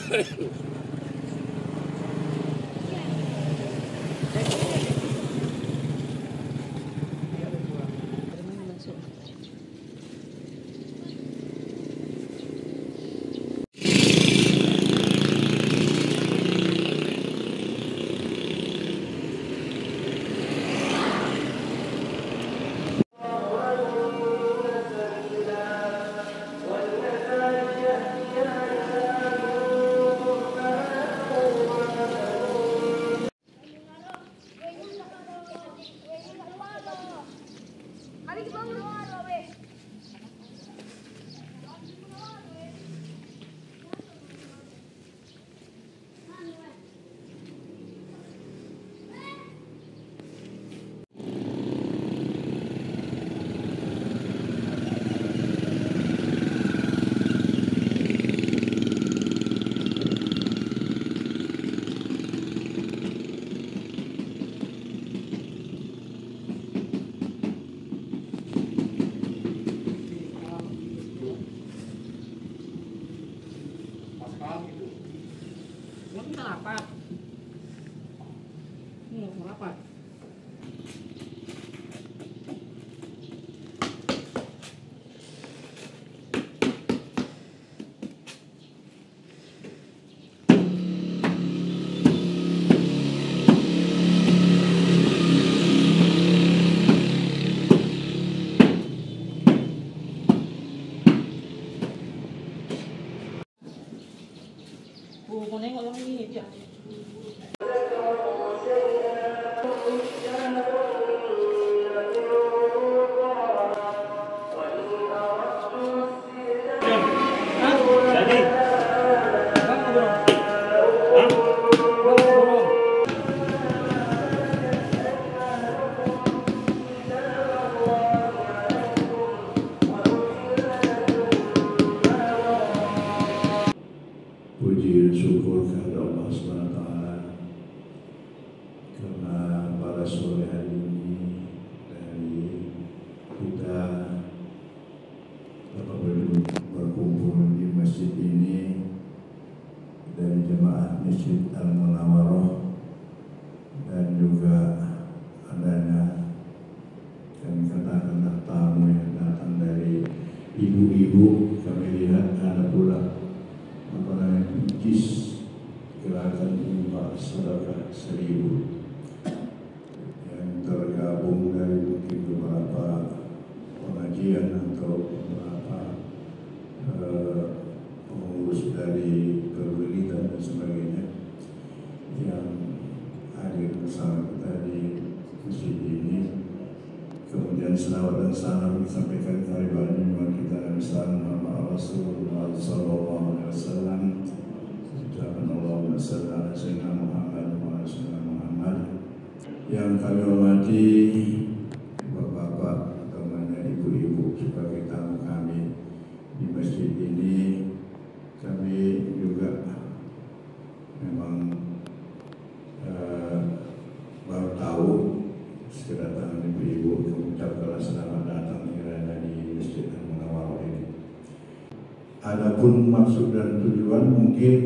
Rapat. Rapat. Con nengok yang ni dia. Puji dan syukur kepada Allah SWT karena pada sore hari ini dari kita dapat berkumpul di masjid ini dari jemaah Masjid Al-Munawwarah dan juga adanya kami katakan tamu yang datang dari ibu-ibu. Kami lihat ada pula JIS Gerakan Infak Sedekah 1000 yang tergabung dari mungkin beberapa pengajian atau beberapa pengurus dari perwilitan dan sebagainya yang hadir bersama kita di masjid ini. Kemudian selawat dan salam disampaikan kepada junjungan kita Nabi Muhammad Rasulullah sallallahu alaihi wasallam. Ucapan Allahumma shalli ala sayyidina Muhammad wa ala sayyidina Muhammad. Yang kami hormati bapak-bapak, temannya ibu-ibu sebagai tamu kami di masjid ini. Kami juga memang baru tahu kedatangan ibu-ibu. Mengucapkan selamat datang kiranya di Masjid Al-Munawwarah ini. Adapun maksud dan tujuan mungkin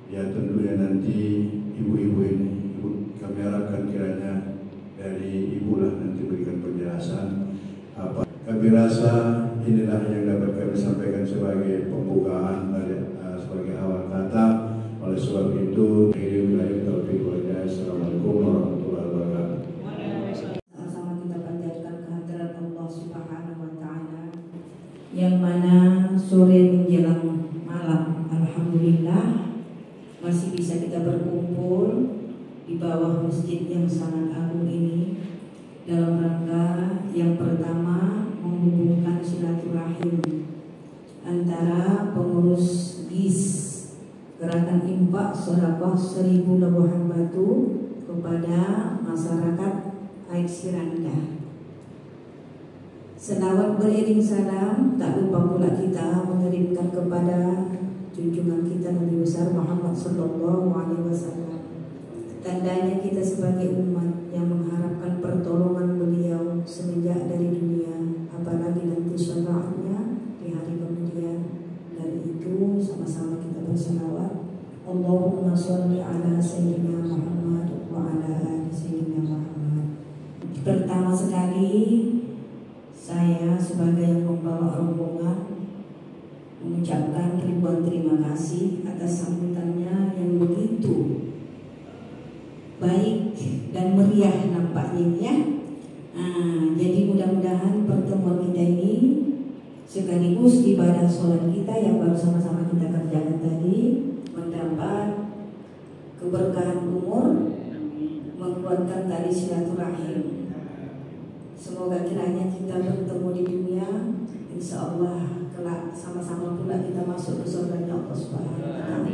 ya tentunya nanti ibu-ibu ini kami harapkan kiranya dari ibulah nanti berikan penjelasan apa. Kami rasa inilah yang dapat kami sampaikan sebagai pembukaan sebagai awal kata. Oleh sebab itu, Assalamualaikum warahmatullahi wabarakatuh. Sama kita panjatkan kehadiran Allah Subhanahu wa Ta'ala, yang mana sore menjelang malam, alhamdulillah masih bisa kita berkumpul di bawah masjid yang sangat agung ini dalam rangka yang pertama menghubungkan silaturahim antara pengurus GIS Gerakan Infak Sedekah 1000 Labuhan Batu kepada masyarakat Aik Siranda. Selawat beriring salam tak lupa pula kita mengirimkan kepada junjungan kita Nabi besar Muhammad sallallahu alaihi wasallam. Tandanya kita sebagai umat yang mengharapkan pertolongan beliau semenjak dari dunia, apalagi nanti syafaatnya di hari kemudian. Dari itu sama-sama kita berselawat Allahumma sholli ala Sayyidina Muhammad wa ala ali Sayyidina Muhammad. Pertama sekali, saya sebagai yang membawa rombongan mengucapkan ribuan terima kasih atas sambutannya yang begitu baik dan meriah nampaknya ya. Jadi mudah-mudahan pertemuan kita ini sekaligus ibadah sholat kita yang baru sama-sama kita kerjakan tadi mendapat keberkahan umur, menguatkan tali silaturahim. Semoga kiranya kita bertemu di dunia, insya Allah kelak sama-sama pula kita masuk ke surga Allah Subhanahu wa Ta'ala.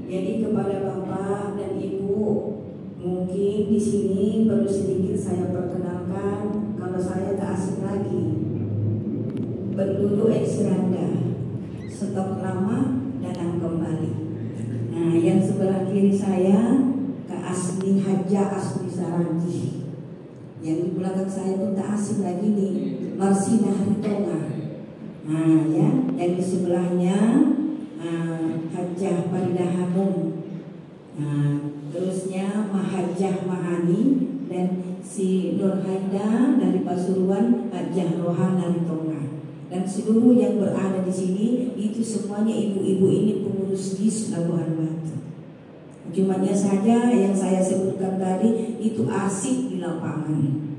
Jadi kepada Bapak dan Ibu, mungkin di sini perlu sedikit saya perkenalkan kalau saya tak asing lagi. Penduduk Eksiranda, stok lama datang kembali. Nah, yang sebelah kiri saya Kak Asli Haja Asli Saranji. Yang di belakang saya pun tak asing lagi nih, Marsina Haritonga. Nah ya, yang di sebelahnya Hajah Farida Hanum. Terusnya Mahajah Mahani dan si Nur Haida dari Pasuruan Hajah Rohan Haritonga. Dan seluruh yang berada di sini itu semuanya ibu-ibu ini pengurus GIS Labuhan Batu. Cumanya saja yang saya sebutkan tadi itu asik di lapangan.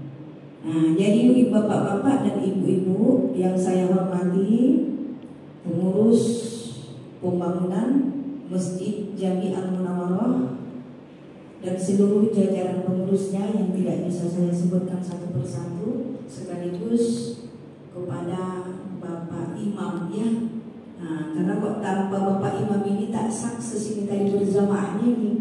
Nah, jadi bapak-bapak dan ibu-ibu yang saya hormati, pengurus pembangunan Masjid Jami Al-Munawwarah dan seluruh jajaran pengurusnya yang tidak bisa saya sebutkan satu persatu, sekaligus kepada Bapak Imam ya. Nah, karena kok tanpa Bapak Imam ini tak sukses ini tadi berjamaahnya ini.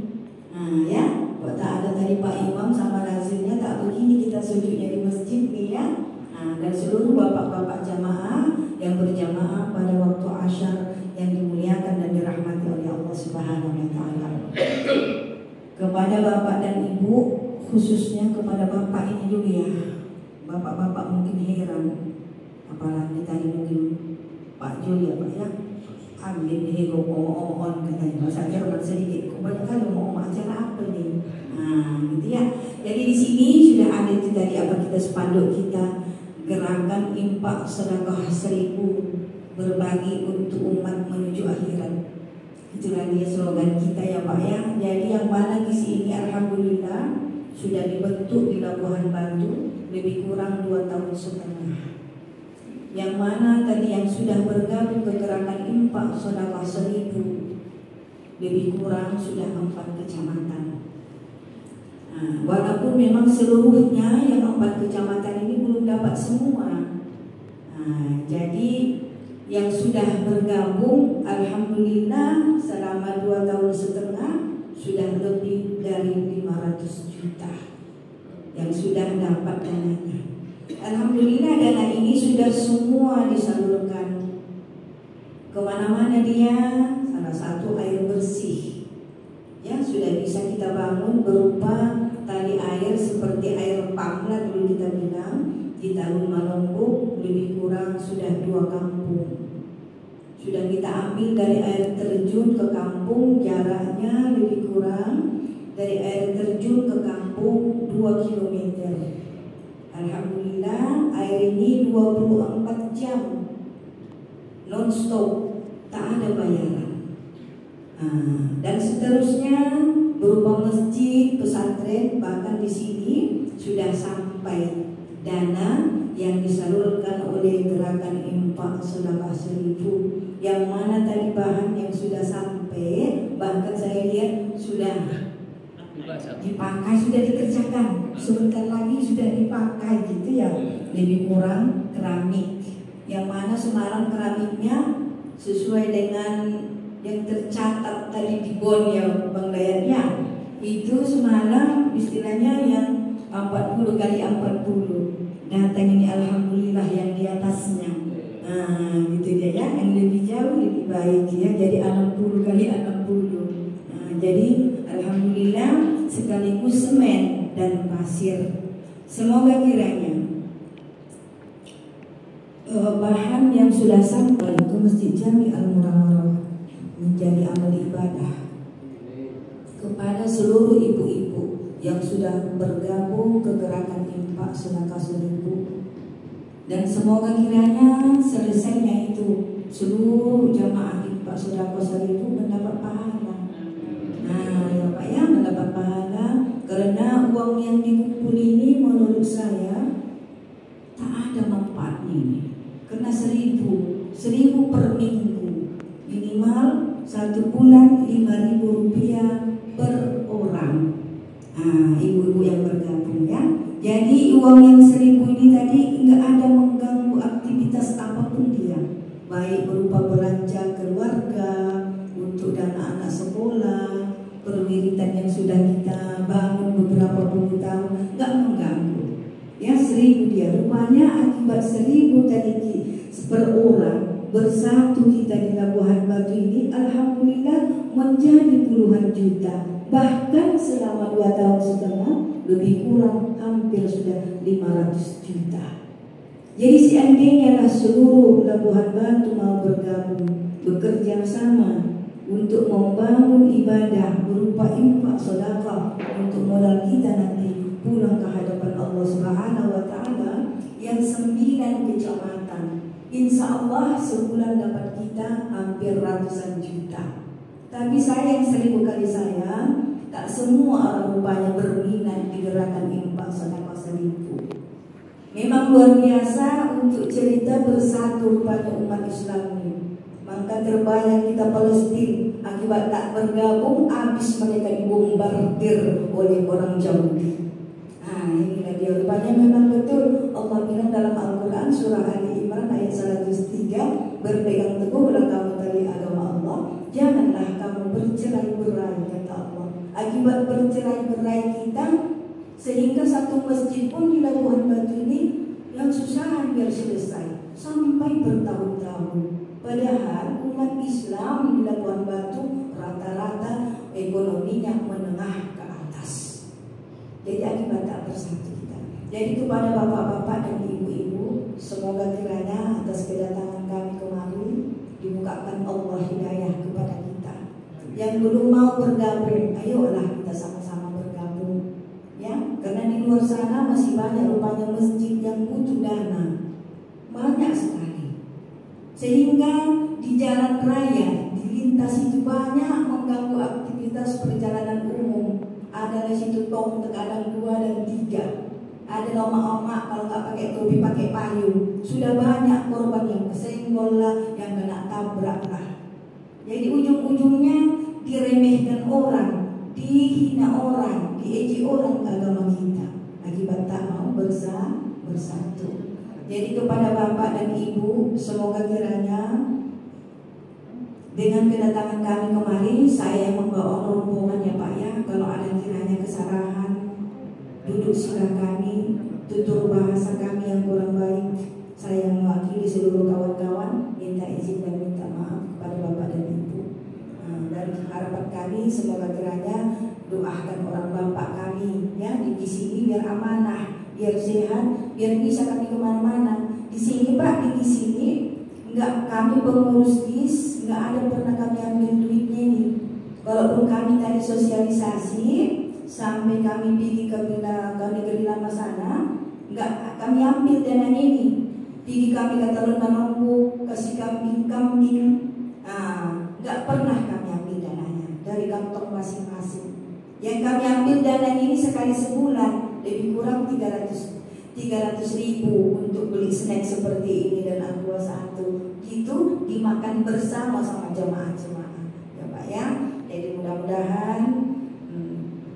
Nah ya, kok tak ada tadi Pak Imam sama nazirnya, tak begini kita sujudnya di masjid nih ya. Nah, dan seluruh bapak-bapak jamaah yang berjamaah pada waktu asyar yang dimuliakan dan dirahmati oleh Allah Subhanahu wa Ta'ala. Kepada bapak dan ibu, khususnya kepada bapak ini dulu ya. Bapak-bapak mungkin heran, apalagi tadi mungkin Pak Jul ya Pak ya, ambil nih ngomong-ngomong katanya bahasa Jerman sedikit. Kebanyakan ngomong acara apa nih? Nah, gitu ya. Jadi di sini sudah ada itu tadi apa kita spanduk kita, gerakan infak sedekah 1000 berbagi untuk umat menuju akhirat. Itulah dia slogan kita ya Pak ya. Jadi yang mana di sini alhamdulillah sudah dibentuk di Labuhan Batu lebih kurang 2 tahun setengah. Yang mana tadi yang sudah bergabung ke gerakan infak sedekah 1000 lebih kurang sudah 4 kecamatan. Nah, walaupun memang seluruhnya yang 4 kecamatan ini belum dapat semua. Nah, jadi yang sudah bergabung alhamdulillah selama 2 tahun setengah sudah lebih dari 500 juta yang sudah dapat dananya. Alhamdulillah dana ini sudah semua disalurkan kemana-mana dia. Salah satu air bersih ya sudah bisa kita bangun berupa tali air seperti air pamla dulu kita bilang di Tahun Malombok, lebih kurang sudah 2 kampung sudah kita ambil dari air terjun ke kampung, jaraknya lebih kurang dari air terjun ke kampung 2 kilometer. Alhamdulillah air ini 24 jam non-stop, tak ada bayaran. Dan seterusnya berupa masjid, pesantren, bahkan di sini sudah sampai dana yang disalurkan oleh gerakan infak sedekah 1000, yang mana tadi bahan yang sudah sampai, bahkan saya lihat sudah dipakai, sudah dikerjakan, sebentar lagi sudah dipakai gitu ya. Lebih kurang keramik, yang mana Semarang keramiknya sesuai dengan yang tercatat tadi di BON ya Bang Dayatnya, itu Semarang istilahnya yang 40 kali 40. Datang ini alhamdulillah yang di atasnya. Gitu dia ya, yang lebih jauh lebih baik ya, jadi 60 kali 60. Jadi alhamdulillah sekaligus semen dan pasir. Semoga kiranya bahan yang sudah sampai ke Masjid Jami Al-Munawwarah menjadi amal ibadah kepada seluruh ibu-ibu yang sudah bergabung ke gerakan infak sedekah 1000. Dan semoga kiranya selesainya itu seluruh jamaah infak sedekah 1000 mendapat pahala. Nah, ya Pak ya, mendapat pahala karena uang yang dikumpul ini menurut saya tak ada manfaatnya ini. Karena 1000 per minggu, minimal 1 bulan 5.000 rupiah per orang. Nah, ibu-ibu yang bergabung ya. Jadi uang yang 1000 ini tadi nggak ada mengganggu aktivitas apapun dia, baik berupa belanja keluarga, untuk dana anak sekolah, perwiritan yang sudah kita bangun beberapa puluh tahun, nggak mengganggu. Ya 1000 dia. Rupanya akibat 1000 tadi per orang bersatu kita di Labuhan Batu ini, alhamdulillah menjadi puluhan juta. Bahkan selama 2 tahun setengah lebih kurang hampir sudah 500 juta. Jadi seandainya lah seluruh Labuhan Batu mau bergabung, bekerja sama untuk membangun ibadah berupa infak sedekah untuk modal kita nanti pulang ke hadapan Allah Subhanahu wa taala yang 9 kecamatan. Insya Allah sebulan dapat kita hampir ratusan juta. Tapi saya yang 1000 kali sayang, tak semua orang rupanya berminat di gerakan infak sedekah 1000. Memang luar biasa untuk cerita bersatu rupanya umat Islam ini. Maka terbayang kita Palestina akibat tak bergabung, habis mereka dibombardir oleh orang Yahudi. Nah, inilah dia rupanya memang betul Allah bilang dalam Al-Quran surah Ali Imran ayat 103, berpegang teguhlah kamu tali agama Allah, janganlah kamu bercerai-berai, kata Allah. Akibat bercerai-berai kita, sehingga satu masjid pun di Labuhan Batu ini yang susah biar selesai sampai bertahun-tahun. Padahal umat Islam di Labuhan Batu rata-rata ekonominya menengah ke atas. Jadi akibat tak bersatu kita. Jadi kepada bapak-bapak dan ibu-ibu, semoga kiranya atas kedatangan kami kemari dibukakan Allah hidayah kepada kita. Yang belum mau bergabung, ayolah kita sama-sama bergabung. Ya, karena di luar sana masih banyak rupanya masjid yang butuh dana. Banyak sekali. Sehingga di jalan raya, di lintas itu banyak mengganggu aktivitas perjalanan umum. Ada di situ tong terkadang 2 dan 3. Ada lama-lama kalau nggak pakai topi pakai payung. Sudah banyak korban yang kesenggol lah, yang kena tabrak lah. Jadi ujung-ujungnya diremehkan orang, dihina orang, diejek orang agama kita. Akibat tak mau bersatu. Jadi kepada bapak dan ibu, semoga kiranya dengan kedatangan kami kemari, saya yang membawa rombongan ya Pak ya. Kalau ada kiranya kesalahan, duduk sila kami, tutur bahasa kami yang kurang baik, saya yang mewakili seluruh kawan-kawan minta izin dan minta maaf kepada bapak dan ibu. Dan harapan kami semoga kiranya doakan orang bapak kami ya di sini biar amanah, biar sehat, biar bisa kami kemana-mana. Di sini Pak, di sini enggak kami pengurus bis, enggak ada pernah kami ambil duitnya ini. Walaupun kami tadi sosialisasi sampai kami pergi ke Lama sana, enggak kami ambil dananya ini. Pergi kami ke Talun Manombo, kasih kambing-kambing. Enggak pernah kami ambil dananya dari kantong masing-masing. Yang kami ambil dananya ini sekali sebulan lebih kurang 300.000 untuk beli snack seperti ini dan aqua 1 itu dimakan bersama sama jemaah-jemaah ya Pak ya. Jadi mudah-mudahan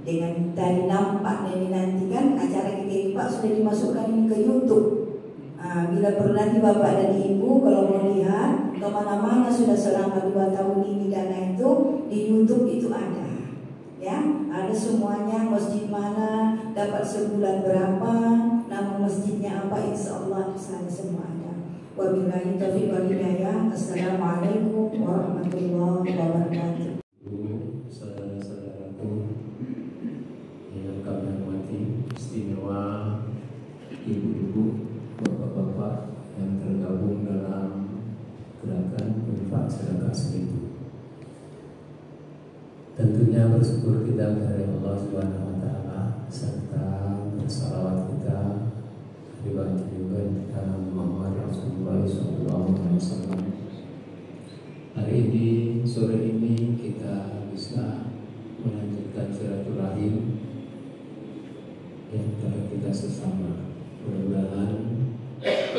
dengan tadi nampak ini nanti kan acara kita ini Pak sudah dimasukkan ini ke YouTube. Bila perlu nanti Bapak dan Ibu kalau mau lihat kemana-mana sudah selama 2 tahun ini dana itu di YouTube itu ada. Ya, ada semuanya, masjid mana, dapat sebulan berapa, nama masjidnya apa, insya Allah sana semua ada. Wabillahi taufiq wal hidayah. Assalamualaikum warahmatullahi wabarakatuh. Saudara-saudaraku yang kami hormati, istimewa ibu-ibu, bapak-bapak, 1000. Tentunya bersyukur kita kepada Allah Subhanahu wa taala serta bersalawat kita di baginda Muhammad Rasulullah sallallahu alaihi wasallam. Hari ini, sore ini kita bisa melanjutkan silaturahim yang antara kita sesama. Mudah-mudahan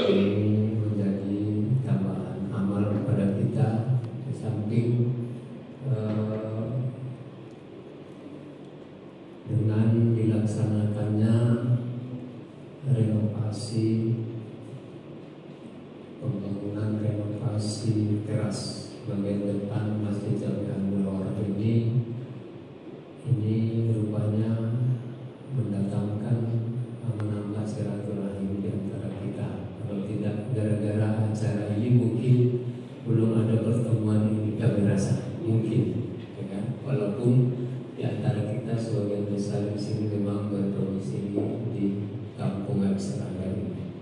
ini menjadi tambahan amal kepada kita di samping dengan dilaksanakannya pembangunan renovasi teras bagian depan Masjid Jami'ah Munawwarah ini rupanya mendatangkan menambah silaturahim di antara kita. Kalau tidak gara-gara acara ini mungkin belum ada pertemuan ini, kami rasa mungkin, ya kan? Walaupun di antara kita sebagian besar di sini memang berdomisili di kampung Serangga ini.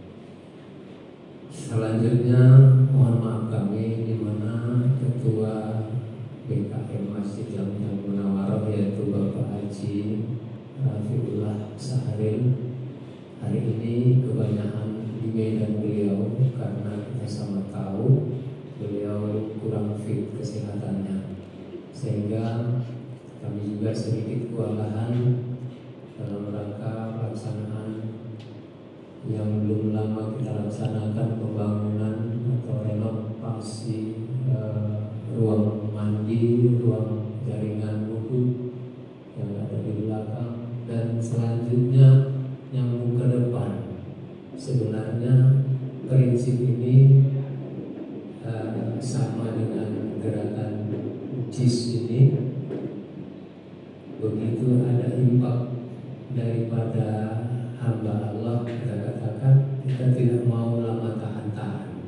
Selanjutnya mohon maaf kami di mana Ketua BKM Masjid Jami'ah Munawwarah yaitu Bapak Haji Rafiullah Saharil hari ini kebanyakan di Medan beliau karena kita sama tahu beliau kurang fit kesehatannya, sehingga kami juga sedikit kewalahan dalam rangka pelaksanaan yang belum lama kita laksanakan pembangunan atau renovasi ruang mandi, ruang jaringan wudhu yang ada di belakang, dan selanjutnya nyambung ke depan. Sebenarnya prinsip ini sama dengan gerakan JIS ini. Begitu ada impak daripada hamba Allah, kita katakan kita tidak mau lama tahan-tahan,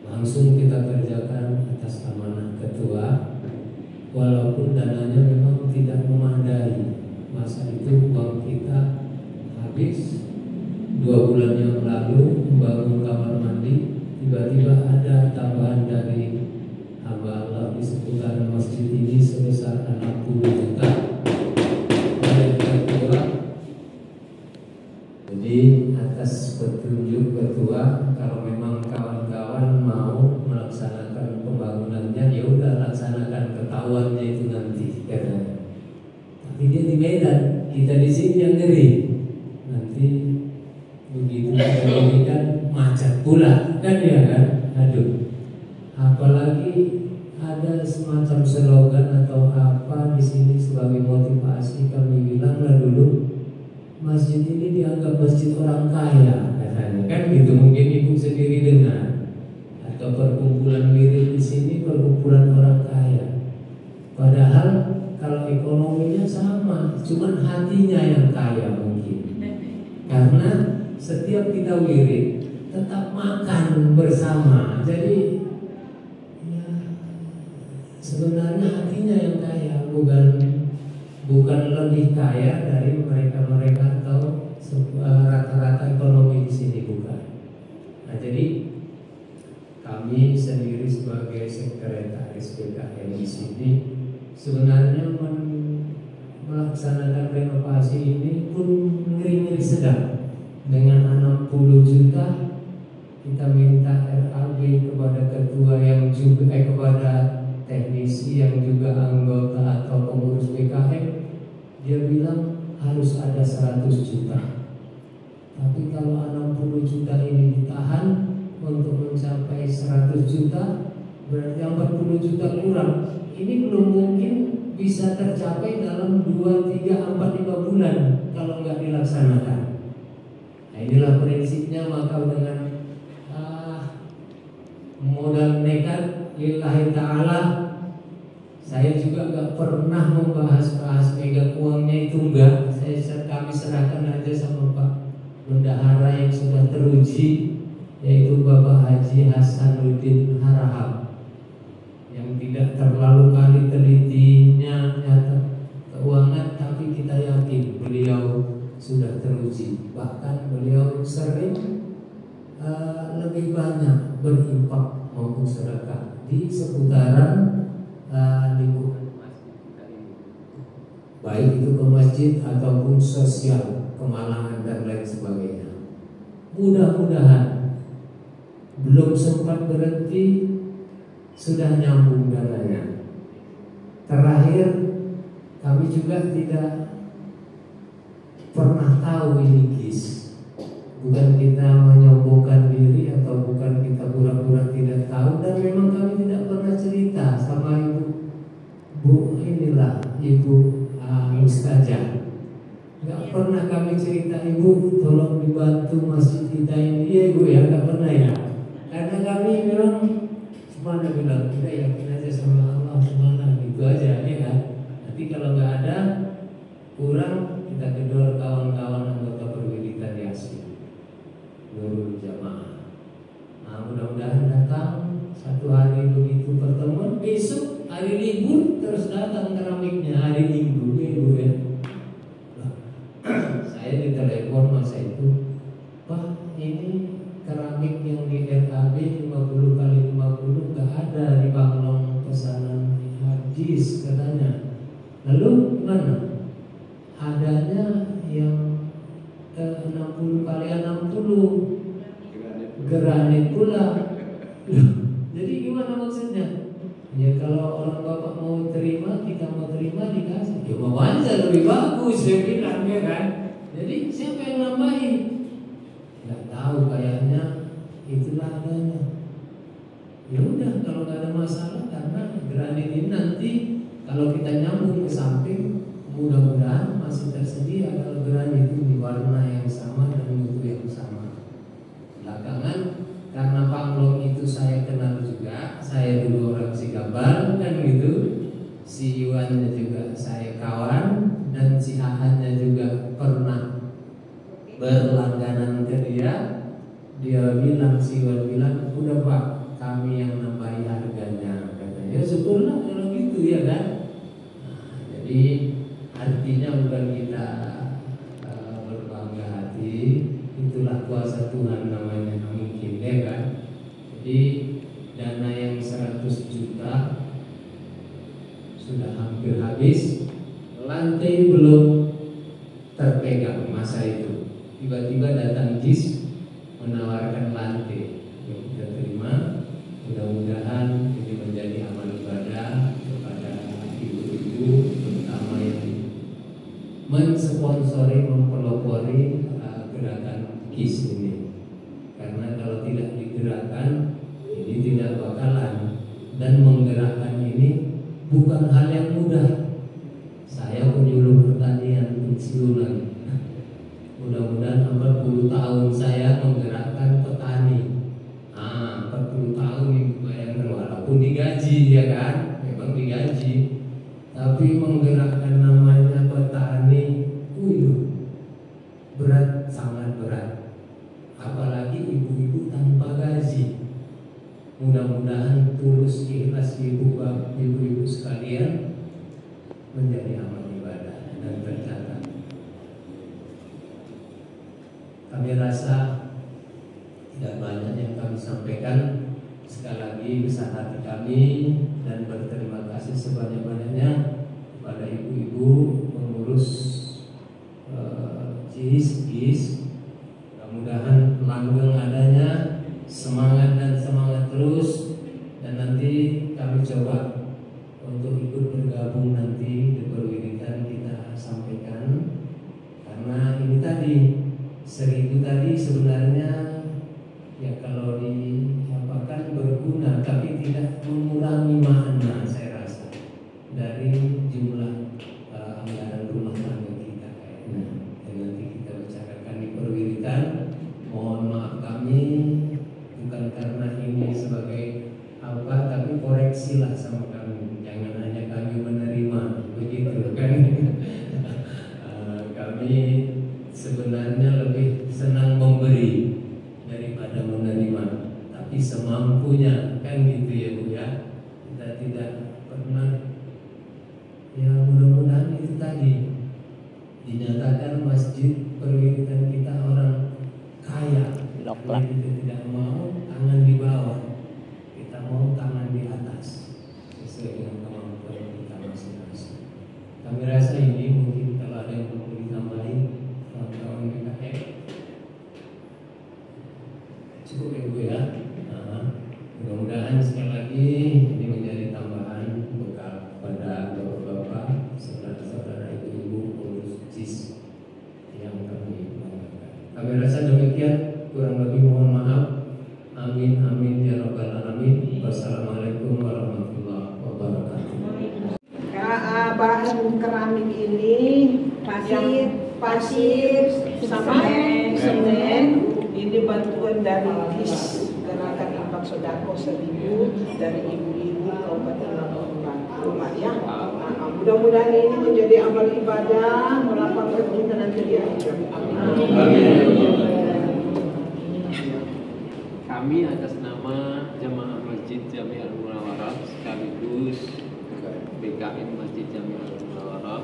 langsung kita kerjakan atas amanah ketua, walaupun dananya memang tidak memadai. Masa itu uang kita habis 2 bulan yang lalu membangun kamar mandi, tiba-tiba ada tambahan dari hamba Allah di seputaran masjid ini sebesar 60 juta oleh ketua. Jadi atas petunjuk ketua, kalau memang kawan-kawan mau melaksanakan pembangunannya, ya udah laksanakan, ketahuannya itu nanti katanya. Tapi dia di Medan, kita di sini yang ngeri. Nanti begitu kita kan macet pula, kan ya kan? Aduh. Apalagi ada semacam slogan atau apa di sini sebagai motivasi, kami bilanglah dulu masjid ini dianggap masjid orang kaya katanya, kan gitu. Mungkin ibu sendiri dengar, atau perkumpulan wirid di sini perkumpulan orang kaya. Padahal kalau ekonominya sama, cuman hatinya yang kaya mungkin. Karena setiap kita wirid tetap makan bersama, jadi ya, sebenarnya hatinya yang kaya, bukan lebih kaya dari mereka atau rata-rata ekonomi di sini, bukan. Nah, jadi kami sendiri sebagai sekretaris BKM di sini sebenarnya melaksanakan renovasi ini pun ngeri-ngeri sedang. Dengan 60 juta kita minta RAB kepada ketua yang juga kepada teknisi yang juga anggota atau pengurus BKM, dia bilang harus ada 100 juta. Tapi kalau 60 juta ini ditahan untuk mencapai 100 juta, berarti 40 juta kurang. Ini belum mungkin bisa tercapai dalam 2, 3, 4, 5 bulan kalau nggak dilaksanakan. Nah, inilah prinsipnya. Maka dengan modal nekat lillahi ta'ala, saya juga gak pernah membahas megang uangnya itu, enggak. Kami serahkan aja sama Pak Bendahara yang sudah teruji, yaitu Bapak Haji Hasanuddin Harahap, yang tidak terlalu kali telitinya nyata keuangan, tapi kita yakin beliau sudah teruji. Bahkan beliau sering lebih banyak berinfak maupun sedekah di seputaran lingkungan masjid. baik itu ke masjid ataupun sosial, kemalahan dan lain sebagainya. Mudah-mudahan belum sempat berhenti sudah nyambung dananya. Terakhir kami juga tidak pernah tahu ini GIS. Bukan kita menyombongkan diri atau bukan kita pura-pura tidak tahu, dan memang kami tidak pernah cerita sama ibu inilah ibu Mustajab. Gak pernah kami cerita, ibu tolong dibantu masjid kita ini. Iya ibu ya, gak pernah ya. Karena kami memang cuma bilang kita yakin aja sama Allah semana gitu aja ya kan. Nanti kalau nggak ada kurang kita kedor kawan-kawan anggota perwiritan Yasin Nurul Jamaah. Nah mudah-mudahan datang satu hari begitu pertemuan, besok hari libur terus datang keramiknya hari Minggu ibu ya. Saya ditelepon masa itu, Pak ini keramik yang di RAB 50x50 gak ada di Banglong pesanan hadis katanya. Lalu gimana? Adanya yang 60x60 granit pula. Jadi gimana maksudnya? Ya kalau orang bapak mau terima, kita mau terima dikasih. Ya mau aja lebih bagus, saya bilang ya kan. Jadi siapa yang nambahin? Nggak tahu, kayaknya itulah adanya. Ya udah kalau nggak ada masalah, karena granit ini nanti kalau kita nyambung ke samping, mudah-mudahan masih tersedia kalau granit itu di warna yang sama dan mutu yang sama. Belakangan karena Panglong itu saya kenal juga, saya dulu orang Sikabar kan gitu. Si Iwannya juga saya kawan, dan si Ahannya juga pernah berlangganan ke dia. Dia bilang, si Iwan bilang, udah Pak, kami yang nambahi harganya katanya. Ya syukurlah kalau gitu ya kan. Nah, jadi artinya bukan kita berbangga hati, itulah kuasa Tuhan namanya mungkin ya kan. Jadi dana yang 100 juta sudah hampir habis, lantai belum terpegang masa itu. Tiba-tiba datang GIS menawarkan lantai. Yang kita terima, mudah-mudahan ini menjadi amal ibadah kepada ibu-ibu, terutama yang mensponsori, mempelopori gerakan GIS ini. Karena kalau tidak digerakkan, ini tidak bakalan. Dan menggerakkan ini bukan hal yang mudah. Saya penyuluh pertanian pensiunan. Mudah-mudahan 40 tahun saya menggerakkan petani. 40 tahun ibu bayangkan, walaupun digaji ya kan, memang digaji. Tapi menggerakkan namanya petani, berat, sangat berat. Apalagi ibu-ibu tanpa gaji. Mudah-mudahan tulus ikhlas ibu-ibu sekalian menjadi amal ibadah dan tercatat. Kami rasa tidak banyak yang kami sampaikan. Sekali lagi besar hati kami dan berterima kasih sebanyak-banyaknya kepada ibu-ibu pengurus GIS. Mudah-mudahan langgeng adanya, semangat dan semangat terus, dan nanti kami coba untuk ikut bergabung nanti di perwiritan kita sampaikan. Karena ini tadi 1000 tadi sebenarnya ya kalau diapakan berguna, tapi tidak mengurangi makna saya rasa dari jumlah anggaran rumah tangga kita kayaknya. Dan nanti kita bicarakan di perwiritan. Mohon maaf kami bukan karena ini sebagai apa, tapi koreksilah sama kami. Jangan hanya kami menerima begitu kan. Kami sebenarnya lebih senang memberi daripada menerima, tapi semampunya kan gitu ya Bu ya. Kita tidak pernah, ya mudah-mudahan itu tadi dinyatakan masjid perwiritan kita orang kaya. Kita tidak mau tangan di bawah, kita mau tangan di atas sesuai dengan kemampuan kita masing-masing. Kami rasa ini mudah-mudahan sekali lagi ini menjadi tambahan bekal pada bapak-bapak, saudara-saudara, ibu-ibu pengurus JIS yang kami banggakan. Kami rasa demikian, kurang lebih mohon maaf. Amin amin ya rabbal alamin. Wassalamualaikum warahmatullahi wabarakatuh. Bahan keramik ini pasir sama semen. Ini bantuan dari KIS, Gerakan Infak Sodako 1000 dari ibu-ibu Kabupaten Lampung ya. Mudah-mudahan ini menjadi amal ibadah melapangkan kita nanti di akhirat. Amin. Kami atas nama Jamaah Masjid Jami'ah Al-Munawwarah sekaligus BKM Masjid Jami'ah Al-Munawwarah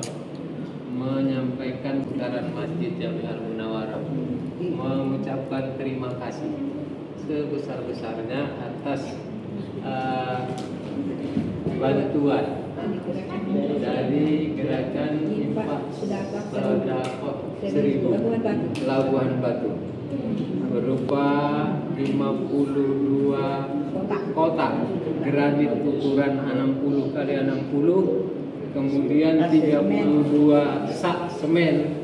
menyampaikan putaran Masjid Jami'ah Al-Munawwarah mengucapkan terima kasih sebesar-besarnya atas bantuan dari Gerakan Infak Sodako 1000 Labuhan Batu berupa 52 kotak granit ukuran 60 kali 60, kemudian 32 sak semen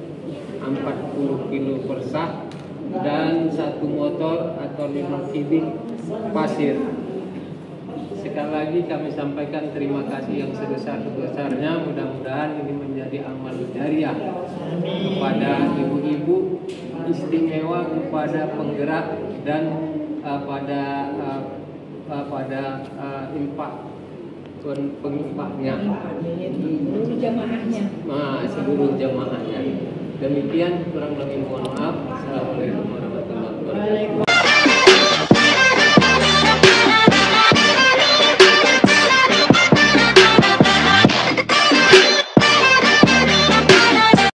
40 kilo per sak, dan 1 motor atau 5 kubik pasir. Sekali lagi kami sampaikan terima kasih yang sebesar-besarnya. Mudah-mudahan ini menjadi amal jariah kepada ibu-ibu, istimewa kepada penggerak dan pada infak penginfaknya, seluruh jamaahnya. Demikian, kurang lebih mohon maaf. Assalamualaikum warahmatullahi wabarakatuh.